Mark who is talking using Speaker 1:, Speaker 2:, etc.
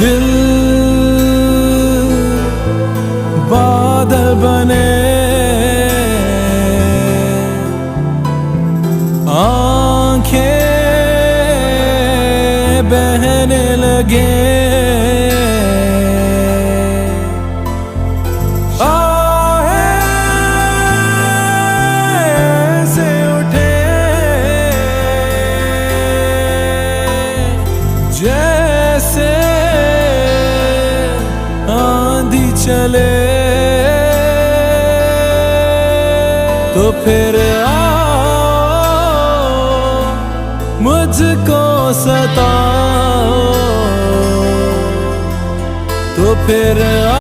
Speaker 1: दिल बादल बने, आंखें बहने लगे, से उठे जैसे आंधी चले। तो फिर आओ मुझको सताओ, तो फिर